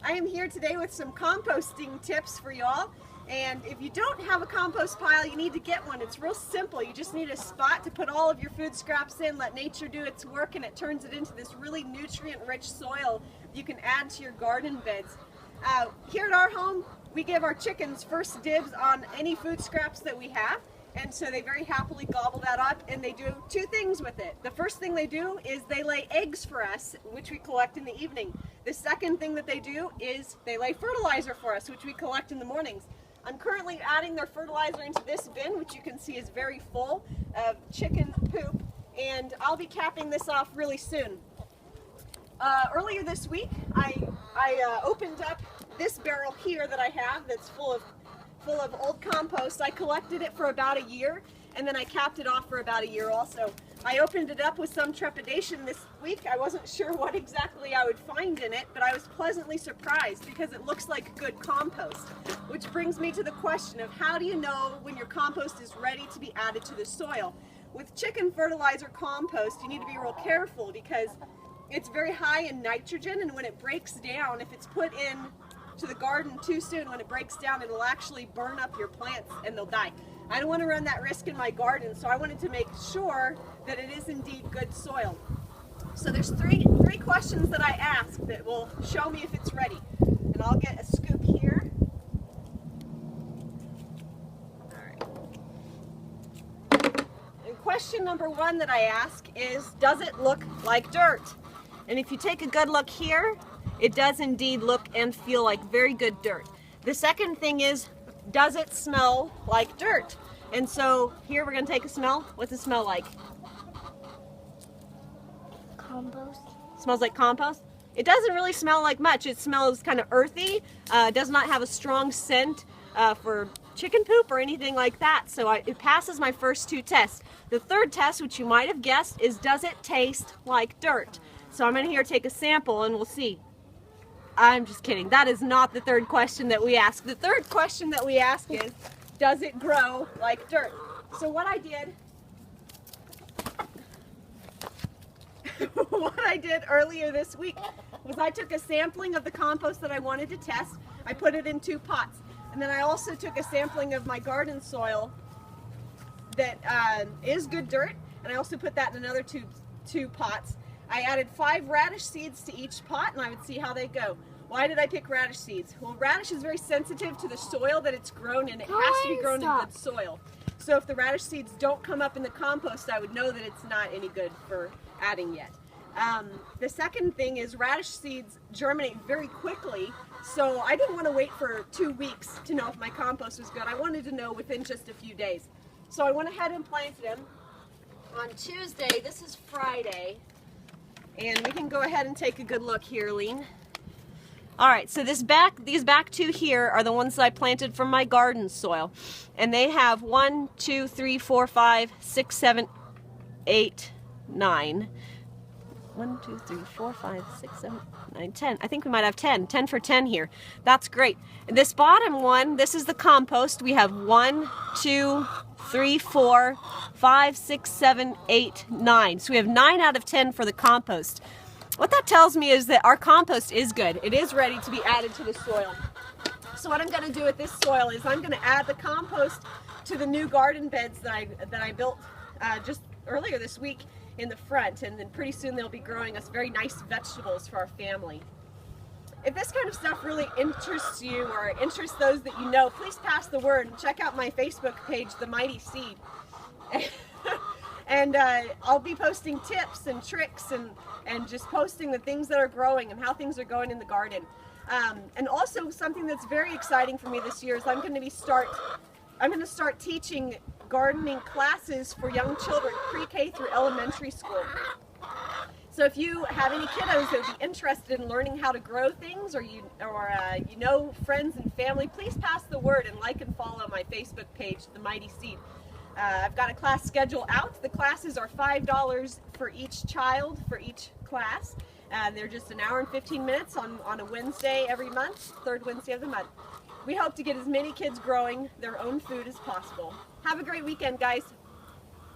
I am here today with some composting tips for y'all. And if you don't have a compost pile, you need to get one. It's real simple. You just need a spot to put all of your food scraps in, let nature do its work, and it turns it into this really nutrient-rich soil you can add to your garden beds. Here at our home, we give our chickens first dibs on any food scraps that we have. And so they very happily gobble that up, and they do two things with it. The first thing they do is they lay eggs for us, which we collect in the evening. The second thing that they do is they lay fertilizer for us, which we collect in the mornings. I'm currently adding their fertilizer into this bin, which you can see is very full of chicken poop, and I'll be capping this off really soon. Earlier this week, I opened up this barrel here that I have that's full of old compost. I collected it for about a year, and then I capped it off for about a year also. I opened it up with some trepidation this week. I wasn't sure what exactly I would find in it, but I was pleasantly surprised because it looks like good compost. Which brings me to the question of how do you know when your compost is ready to be added to the soil? With chicken fertilizer compost, you need to be real careful because it's very high in nitrogen, and when it breaks down, if it's put in to the garden too soon, when it breaks down, it'll actually burn up your plants and they'll die. I don't want to run that risk in my garden, so I wanted to make sure that it is indeed good soil. So there's three questions that I ask that will show me if it's ready. And I'll get a scoop here. All right. And question number one that I ask is, does it look like dirt? And if you take a good look here, it does indeed look and feel like very good dirt. The second thing is, does it smell like dirt? And so here we're going to take a smell. What's it smell like? Compost. Smells like compost? It doesn't really smell like much. It smells kind of earthy. Does not have a strong scent for chicken poop or anything like that. So it passes my first two tests. The third test, which you might have guessed, is does it taste like dirt? So I'm going to here take a sample and we'll see. I'm just kidding. That is not the third question that we ask. The third question that we ask is, does it grow like dirt? So what I did earlier this week was I took a sampling of the compost that I wanted to test. I put it in 2 pots. And then I also took a sampling of my garden soil that is good dirt, and I also put that in another two pots. I added 5 radish seeds to each pot, and I would see how they go. Why did I pick radish seeds? Well, radish is very sensitive to the soil that it's grown in. It has to be grown in good soil. So if the radish seeds don't come up in the compost, I would know that it's not any good for adding yet. The second thing is radish seeds germinate very quickly, so I didn't want to wait for 2 weeks to know if my compost was good. I wanted to know within just a few days. So I went ahead and planted them on Tuesday. This is Friday. And we can go ahead and take a good look here, Lean. All right, so these back 2 here are the ones that I planted from my garden soil. And they have 1, 2, 3, 4, 5, 6, 7, 8, 9. 1, 2, 3, 4, 5, 6, 7, 9, 10. I think we might have 10. 10 for 10 here. That's great. This bottom one, this is the compost. We have 1, 2, 3, 4, 5, 6, 7, 8, 9. So we have 9 out of 10 for the compost. What that tells me is that our compost is good. It is ready to be added to the soil. So what I'm going to do with this soil is I'm going to add the compost to the new garden beds that I built just earlier this week in the front, and then pretty soon they'll be growing us very nice vegetables for our family. If this kind of stuff really interests you or interests those that you know, please pass the word and check out my Facebook page, The Mighty Seed. And I'll be posting tips and tricks and just posting the things that are growing and how things are going in the garden. And also something that's very exciting for me this year is I'm going to start teaching gardening classes for young children, pre-K through elementary school. So if you have any kiddos that would be interested in learning how to grow things, or you know friends and family, please pass the word and like and follow my Facebook page, The Mighty Seed. I've got a class schedule out. The classes are $5 for each child, for each class. They're just an hour and 15 minutes on a Wednesday every month, third Wednesday of the month. We hope to get as many kids growing their own food as possible. Have a great weekend, guys.